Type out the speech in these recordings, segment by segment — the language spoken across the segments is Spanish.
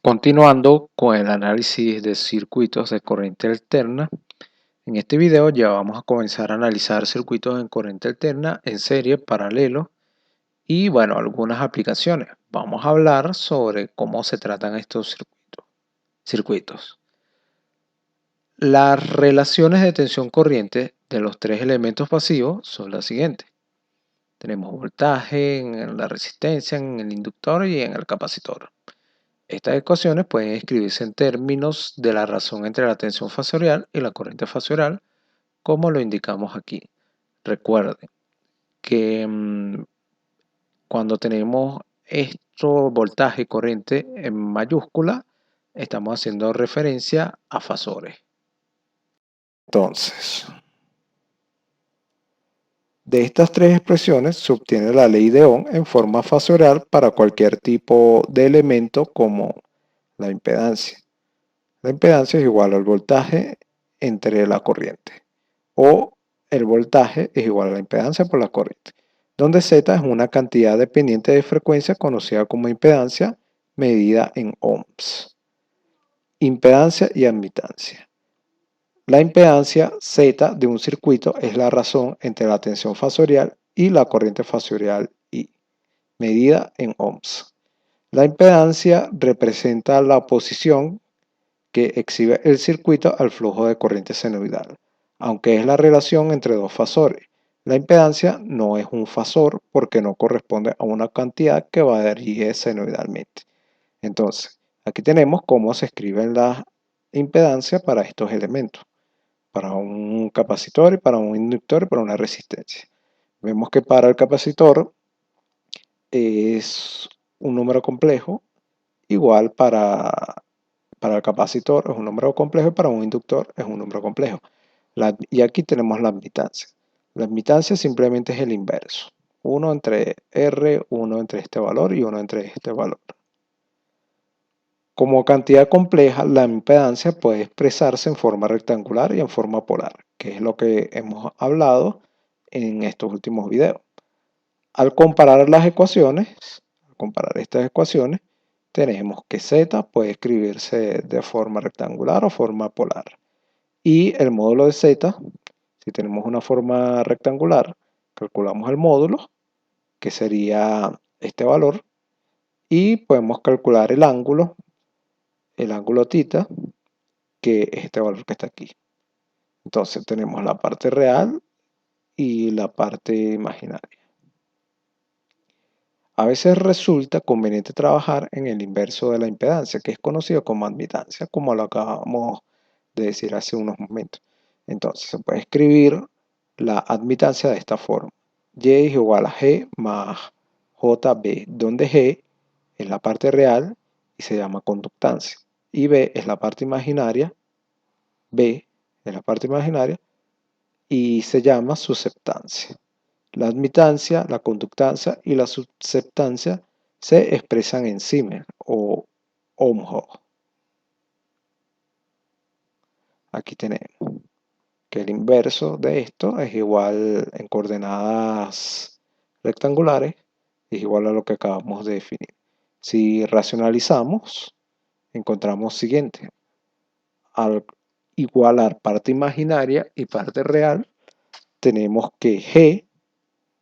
Continuando con el análisis de circuitos de corriente alterna, en este video ya vamos a comenzar a analizar circuitos en corriente alterna en serie, paralelo y bueno, algunas aplicaciones. Vamos a hablar sobre cómo se tratan estos circuitos. Las relaciones de tensión corriente de los tres elementos pasivos son las siguientes. Tenemos voltaje en la resistencia, en el inductor y en el capacitor. Estas ecuaciones pueden escribirse en términos de la razón entre la tensión fasorial y la corriente fasorial, como lo indicamos aquí. Recuerden que cuando tenemos esto, voltaje y corriente en mayúscula, estamos haciendo referencia a fasores. Entonces, de estas tres expresiones se obtiene la ley de Ohm en forma fasorial para cualquier tipo de elemento como la impedancia. La impedancia es igual al voltaje entre la corriente, o el voltaje es igual a la impedancia por la corriente, donde Z es una cantidad dependiente de frecuencia conocida como impedancia medida en ohms. Impedancia y admitancia. La impedancia Z de un circuito es la razón entre la tensión fasorial y la corriente fasorial I, medida en ohms. La impedancia representa la oposición que exhibe el circuito al flujo de corriente senoidal, aunque es la relación entre dos fasores. La impedancia no es un fasor porque no corresponde a una cantidad que varíe senoidalmente. Entonces, aquí tenemos cómo se escribe la impedancia para estos elementos, para un capacitor y para un inductor y para una resistencia. Vemos que para el capacitor es un número complejo, igual para el capacitor es un número complejo y para un inductor es un número complejo. Y aquí tenemos la admitancia. La admitancia simplemente es el inverso. 1 entre R, 1 entre este valor y 1 entre este valor. Como cantidad compleja, la impedancia puede expresarse en forma rectangular y en forma polar, que es lo que hemos hablado en estos últimos videos. Al comparar las ecuaciones, al comparar estas ecuaciones, tenemos que Z puede escribirse de forma rectangular o forma polar. Y el módulo de Z, si tenemos una forma rectangular, calculamos el módulo, que sería este valor, y podemos calcular el ángulo θ, que es este valor que está aquí. Entonces tenemos la parte real y la parte imaginaria. A veces resulta conveniente trabajar en el inverso de la impedancia, que es conocido como admitancia, como lo acabamos de decir hace unos momentos. Entonces se puede escribir la admitancia de esta forma. Y es igual a G más JB, donde G es la parte real y se llama conductancia. Y B es la parte imaginaria, B es la parte imaginaria y se llama susceptancia. La admitancia, la conductancia y la susceptancia se expresan en Siemens o ohmho. Aquí tenemos que el inverso de esto es igual en coordenadas rectangulares, es igual a lo que acabamos de definir. Si racionalizamos, encontramos siguiente. Al igualar parte imaginaria y parte real, tenemos que G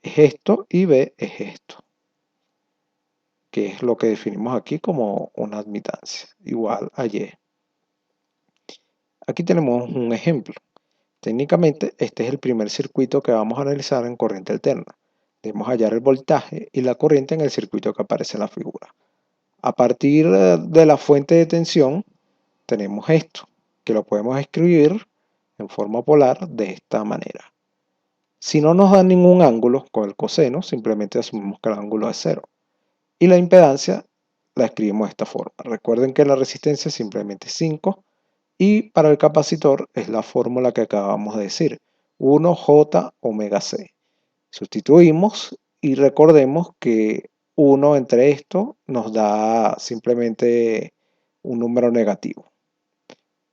es esto y B es esto, que es lo que definimos aquí como una admitancia, igual a Y. Aquí tenemos un ejemplo. Técnicamente, este es el primer circuito que vamos a analizar en corriente alterna. Debemos hallar el voltaje y la corriente en el circuito que aparece en la figura. A partir de la fuente de tensión, tenemos esto, que lo podemos escribir en forma polar de esta manera. Si no nos dan ningún ángulo con el coseno, simplemente asumimos que el ángulo es 0. Y la impedancia la escribimos de esta forma. Recuerden que la resistencia es simplemente 5 y para el capacitor es la fórmula que acabamos de decir, 1J omega C. Sustituimos y recordemos que 1 entre esto nos da simplemente un número negativo,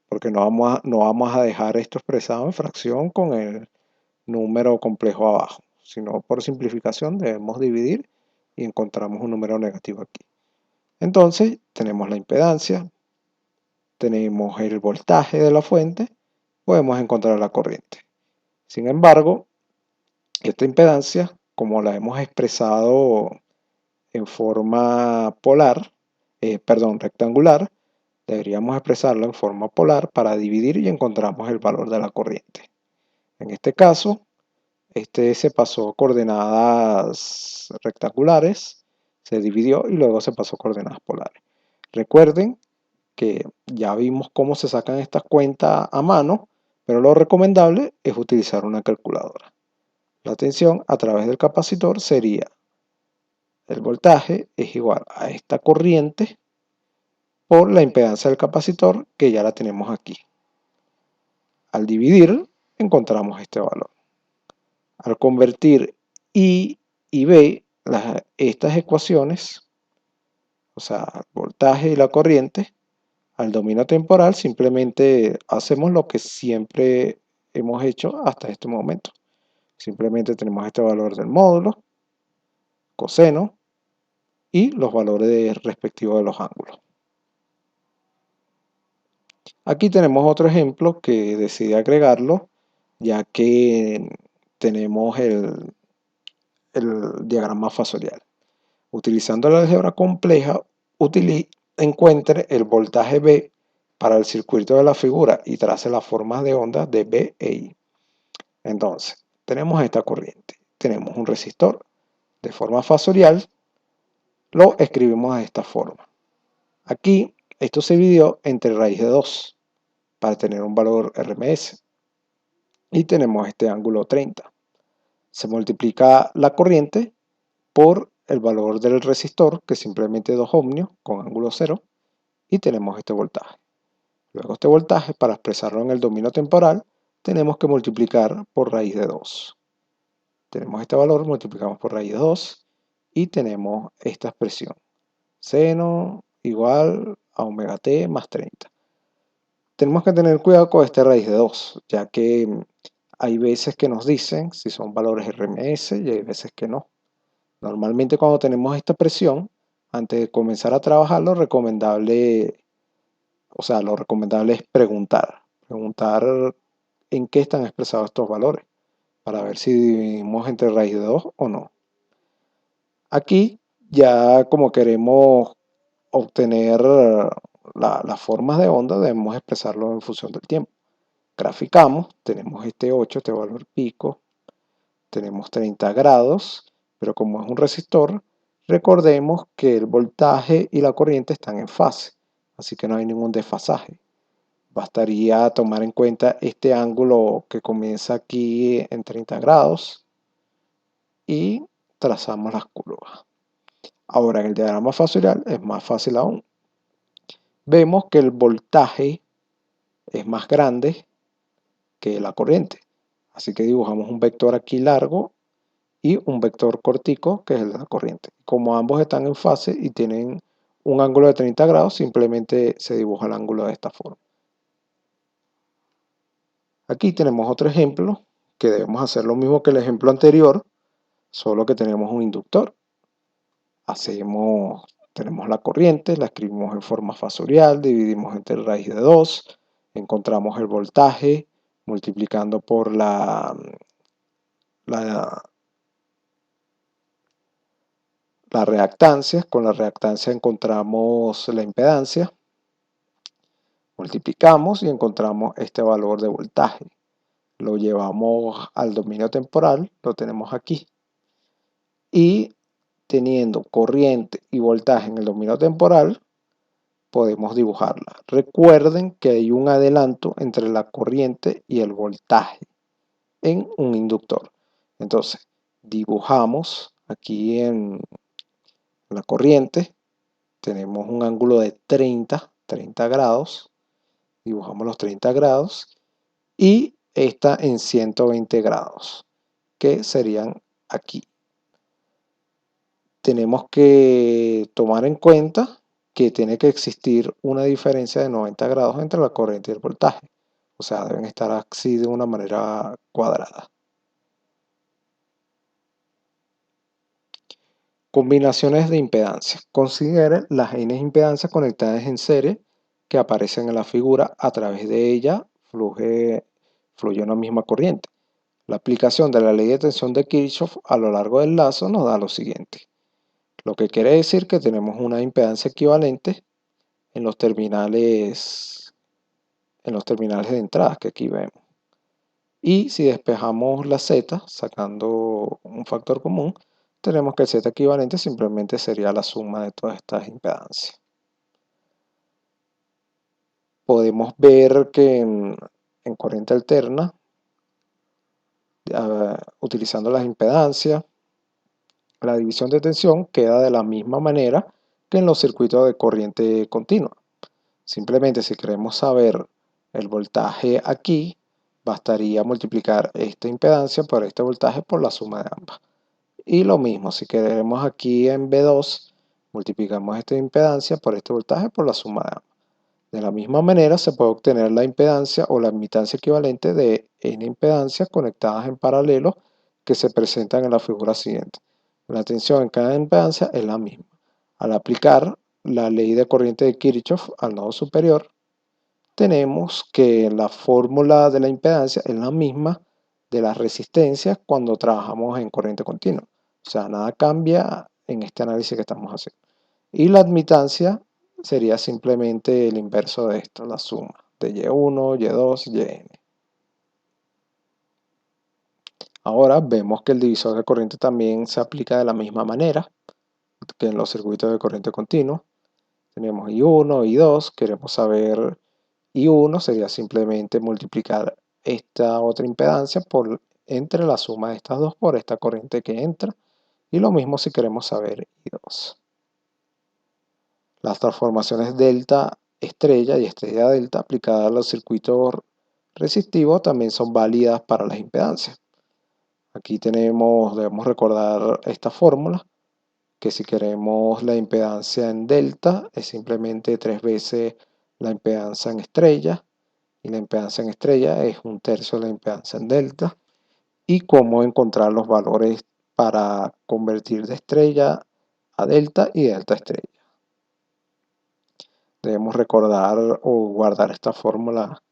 porque no vamos a dejar esto expresado en fracción con el número complejo abajo, sino por simplificación debemos dividir y encontramos un número negativo aquí. Entonces tenemos la impedancia, tenemos el voltaje de la fuente, podemos encontrar la corriente. Sin embargo, esta impedancia, como la hemos expresado en forma polar, rectangular, deberíamos expresarla en forma polar para dividir y encontramos el valor de la corriente. En este caso, este se pasó coordenadas rectangulares, se dividió y luego se pasó coordenadas polares. Recuerden que ya vimos cómo se sacan estas cuentas a mano, pero lo recomendable es utilizar una calculadora. La tensión a través del capacitor sería el voltaje es igual a esta corriente por la impedancia del capacitor, que ya la tenemos aquí. Al dividir encontramos este valor. Al convertir I y B, estas ecuaciones, o sea, el voltaje y la corriente, al dominio temporal, simplemente hacemos lo que siempre hemos hecho hasta este momento. Simplemente tenemos este valor del módulo, coseno y los valores respectivos de los ángulos. Aquí tenemos otro ejemplo que decidí agregarlo, ya que tenemos el diagrama fasorial. Utilizando la álgebra compleja, encuentre el voltaje B para el circuito de la figura y trace las formas de onda de B e I. Entonces, tenemos esta corriente, tenemos un resistor de forma fasorial, lo escribimos de esta forma. Aquí, esto se dividió entre raíz de 2 para tener un valor RMS. Y tenemos este ángulo 30. Se multiplica la corriente por el valor del resistor, que es simplemente 2 ohmios con ángulo 0, y tenemos este voltaje. Luego este voltaje, para expresarlo en el dominio temporal, tenemos que multiplicar por raíz de 2. Tenemos este valor, multiplicamos por raíz de 2 y tenemos esta expresión. Seno igual a omega t más 30. Tenemos que tener cuidado con esta raíz de 2, ya que hay veces que nos dicen si son valores RMS y hay veces que no. Normalmente cuando tenemos esta presión, antes de comenzar a trabajar, lo recomendable es preguntar en qué están expresados estos valores, para ver si dividimos entre raíz de 2 o no. Aquí ya como queremos obtener las formas de onda, debemos expresarlo en función del tiempo. Graficamos, tenemos este 8, este valor pico, tenemos 30 grados, pero como es un resistor, recordemos que el voltaje y la corriente están en fase, así que no hay ningún desfasaje. Bastaría tomar en cuenta este ángulo que comienza aquí en 30 grados y trazamos las curvas. Ahora en el diagrama fasorial es más fácil aún. Vemos que el voltaje es más grande que la corriente, así que dibujamos un vector aquí largo y un vector cortico que es el de la corriente. Como ambos están en fase y tienen un ángulo de 30 grados, simplemente se dibuja el ángulo de esta forma. Aquí tenemos otro ejemplo que debemos hacer lo mismo que el ejemplo anterior, solo que tenemos un inductor. Tenemos la corriente, la escribimos en forma fasorial, dividimos entre raíz de 2, encontramos el voltaje multiplicando por la reactancia. Con la reactancia encontramos la impedancia, multiplicamos y encontramos este valor de voltaje. Lo llevamos al dominio temporal, lo tenemos aquí. Y teniendo corriente y voltaje en el dominio temporal, podemos dibujarla. Recuerden que hay un adelanto entre la corriente y el voltaje en un inductor. Entonces, dibujamos aquí en la corriente, tenemos un ángulo de 30 grados, dibujamos los 30 grados y esta en 120 grados, que serían aquí. Tenemos que tomar en cuenta que tiene que existir una diferencia de 90 grados entre la corriente y el voltaje. O sea, deben estar así de una manera cuadrada. Combinaciones de impedancia. Considere las n impedancias conectadas en serie que aparecen en la figura. A través de ella fluye una misma corriente. La aplicación de la ley de tensión de Kirchhoff a lo largo del lazo nos da lo siguiente, lo que quiere decir que tenemos una impedancia equivalente en los terminales de entrada que aquí vemos. Y si despejamos la z, sacando un factor común, tenemos que el z equivalente simplemente sería la suma de todas estas impedancias. Podemos ver que en corriente alterna, utilizando las impedancias, la división de tensión queda de la misma manera que en los circuitos de corriente continua. Simplemente si queremos saber el voltaje aquí, bastaría multiplicar esta impedancia por este voltaje por la suma de ambas. Y lo mismo, si queremos aquí en B2, multiplicamos esta impedancia por este voltaje por la suma de ambas. De la misma manera se puede obtener la impedancia o la admitancia equivalente de n impedancias conectadas en paralelo que se presentan en la figura siguiente. La tensión en cada impedancia es la misma. Al aplicar la ley de corriente de Kirchhoff al nodo superior, tenemos que la fórmula de la impedancia es la misma de las resistencias cuando trabajamos en corriente continua. O sea, nada cambia en este análisis que estamos haciendo. Y la admitancia sería simplemente el inverso de esto, la suma de Y1, Y2, Yn. Ahora vemos que el divisor de corriente también se aplica de la misma manera que en los circuitos de corriente continua. Tenemos I1, I2, queremos saber I1, sería simplemente multiplicar esta otra impedancia entre la suma de estas dos por esta corriente que entra. Y lo mismo si queremos saber I2. Las transformaciones delta estrella y estrella delta aplicadas a los circuitos resistivos también son válidas para las impedancias. Aquí debemos recordar esta fórmula, que si queremos la impedancia en delta es simplemente 3 veces la impedancia en estrella, y la impedancia en estrella es 1/3 de la impedancia en delta. Y cómo encontrar los valores para convertir de estrella a delta y delta a estrella. Debemos recordar o guardar esta fórmula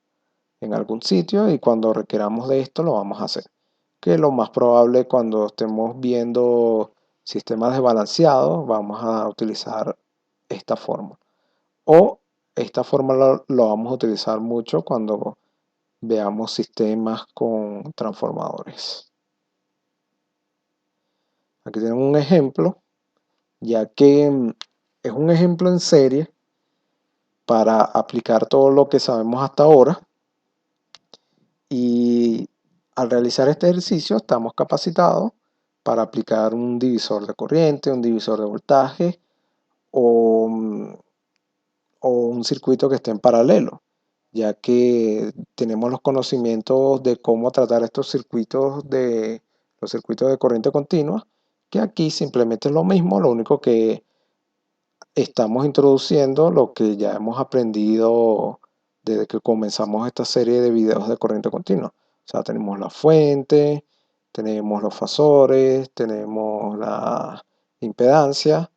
en algún sitio y cuando requeramos de esto lo vamos a hacer. Que lo más probable cuando estemos viendo sistemas desbalanceados vamos a utilizar esta fórmula. O esta fórmula lo vamos a utilizar mucho cuando veamos sistemas con transformadores. Aquí tenemos un ejemplo, ya que es un ejemplo en serie para aplicar todo lo que sabemos hasta ahora. Y al realizar este ejercicio estamos capacitados para aplicar un divisor de corriente, un divisor de voltaje o un circuito que esté en paralelo, ya que tenemos los conocimientos de cómo tratar estos circuitos los circuitos de corriente continua, que aquí simplemente es lo mismo, lo único que estamos introduciendo lo que ya hemos aprendido desde que comenzamos esta serie de videos de corriente continua. O sea, tenemos la fuente, tenemos los fasores, tenemos la impedancia.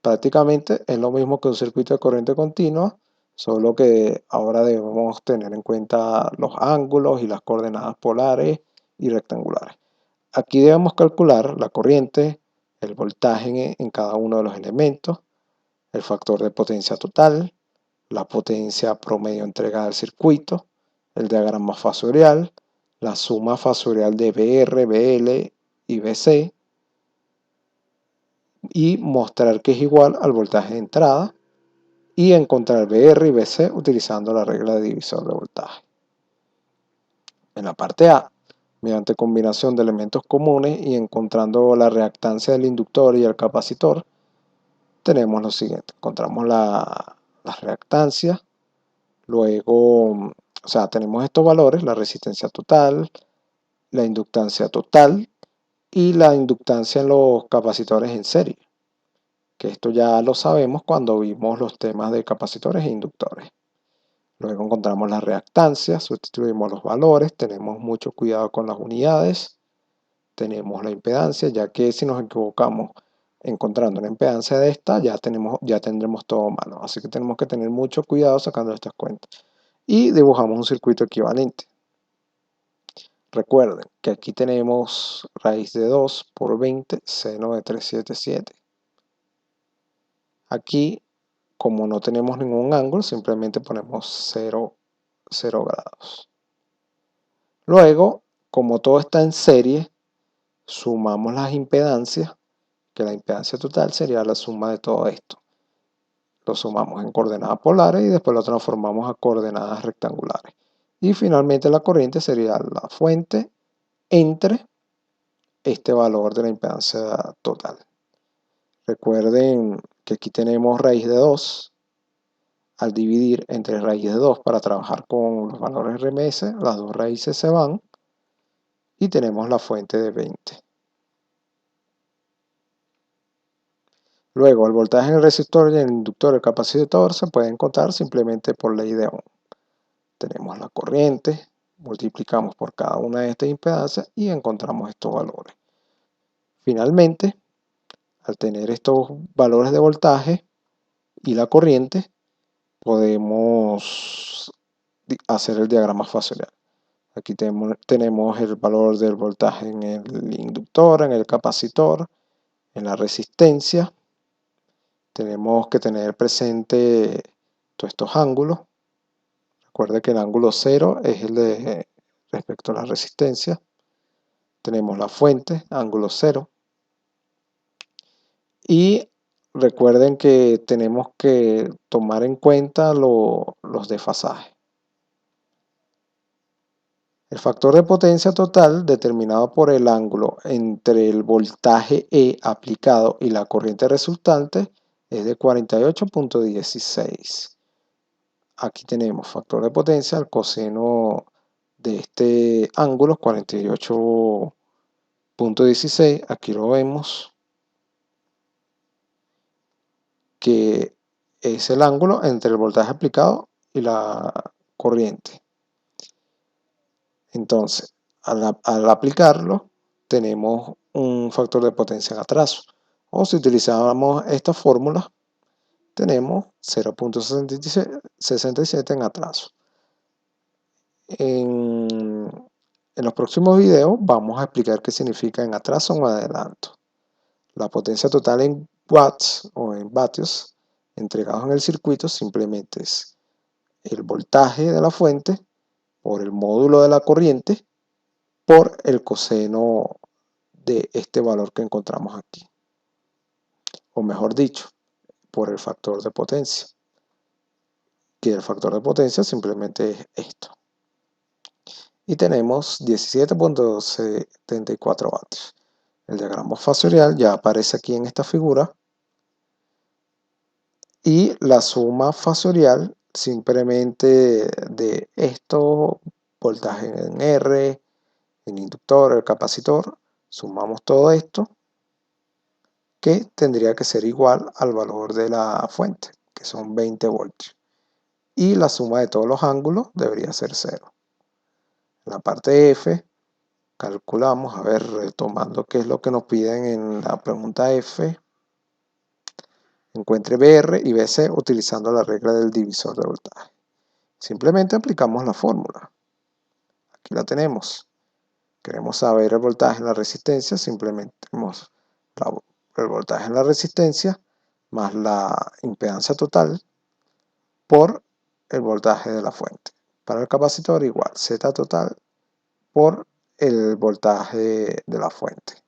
Prácticamente es lo mismo que un circuito de corriente continua, solo que ahora debemos tener en cuenta los ángulos y las coordenadas polares y rectangulares. Aquí debemos calcular la corriente, el voltaje en cada uno de los elementos, el factor de potencia total, la potencia promedio entregada al circuito, el diagrama fasorial, la suma fasorial de BR, BL y BC y mostrar que es igual al voltaje de entrada y encontrar BR y BC utilizando la regla de divisor de voltaje. En la parte A, mediante combinación de elementos comunes y encontrando la reactancia del inductor y el capacitor, tenemos lo siguiente. Encontramos la reactancia, luego, o sea, tenemos estos valores, la resistencia total, la inductancia total y la inductancia en los capacitores en serie, que esto ya lo sabemos cuando vimos los temas de capacitores e inductores. Luego encontramos la reactancia, sustituimos los valores, tenemos mucho cuidado con las unidades, tenemos la impedancia, ya que si nos equivocamos encontrando una impedancia de esta, ya tendremos todo malo. Así que tenemos que tener mucho cuidado sacando estas cuentas. Y dibujamos un circuito equivalente. Recuerden que aquí tenemos raíz de 2 por 20, seno de 377. Aquí, como no tenemos ningún ángulo, simplemente ponemos 0 grados. Luego, como todo está en serie, sumamos las impedancias, que la impedancia total sería la suma de todo esto. Lo sumamos en coordenadas polares y después lo transformamos a coordenadas rectangulares. Y finalmente la corriente sería la fuente entre este valor de la impedancia total. Recuerden que aquí tenemos raíz de 2. Al dividir entre raíz de 2 para trabajar con los valores RMS, las dos raíces se van y tenemos la fuente de 20. Luego, el voltaje en el resistor y en el inductor y el capacitor se pueden contar simplemente por ley de Ohm. Tenemos la corriente, multiplicamos por cada una de estas impedancias y encontramos estos valores. Finalmente, al tener estos valores de voltaje y la corriente, podemos hacer el diagrama fasorial. Aquí tenemos el valor del voltaje en el inductor, en el capacitor, en la resistencia. Tenemos que tener presente todos estos ángulos. Recuerde que el ángulo 0 es el de respecto a la resistencia. Tenemos la fuente, ángulo 0. Y recuerden que tenemos que tomar en cuenta los desfasajes. El factor de potencia total determinado por el ángulo entre el voltaje E aplicado y la corriente resultante es de 48.16. Aquí tenemos factor de potencia, el coseno de este ángulo 48.16. Aquí lo vemos que es el ángulo entre el voltaje aplicado y la corriente. Entonces, al aplicarlo, tenemos un factor de potencia en atraso. O si utilizamos esta fórmula, tenemos 0.67 en atraso. En los próximos videos vamos a explicar qué significa en atraso o en adelanto. La potencia total en watts o en vatios entregados en el circuito simplemente es el voltaje de la fuente por el módulo de la corriente por el coseno de este valor que encontramos aquí. O mejor dicho, por el factor de potencia. Que el factor de potencia simplemente es esto. Y tenemos 17.74 vatios. El diagrama fasorial ya aparece aquí en esta figura. Y la suma fasorial simplemente de esto, voltaje en R, el inductor, el capacitor, sumamos todo esto, que tendría que ser igual al valor de la fuente, que son 20 voltios. Y la suma de todos los ángulos debería ser 0. En la parte F, calculamos, a ver, retomando qué es lo que nos piden en la pregunta F. Encuentre BR y BC utilizando la regla del divisor de voltaje. Simplemente aplicamos la fórmula. Aquí la tenemos. Queremos saber el voltaje en la resistencia, simplemente tenemos el voltaje en la resistencia más la impedancia total por el voltaje de la fuente. Para el capacitor igual, Z total por el voltaje de la fuente.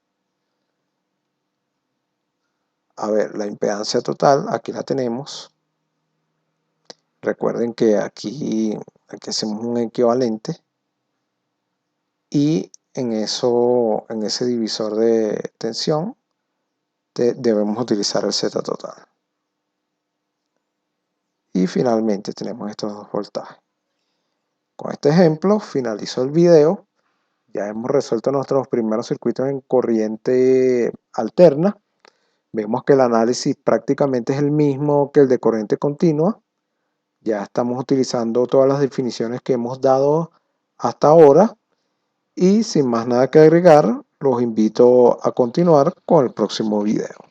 A ver, la impedancia total, aquí la tenemos. Recuerden que aquí hacemos un equivalente y en ese divisor de tensión debemos utilizar el Z total. Y finalmente tenemos estos dos voltajes. Con este ejemplo finalizo el video. Ya hemos resuelto nuestros primeros circuitos en corriente alterna. Vemos que el análisis prácticamente es el mismo que el de corriente continua. Ya estamos utilizando todas las definiciones que hemos dado hasta ahora. Y sin más nada que agregar, los invito a continuar con el próximo video.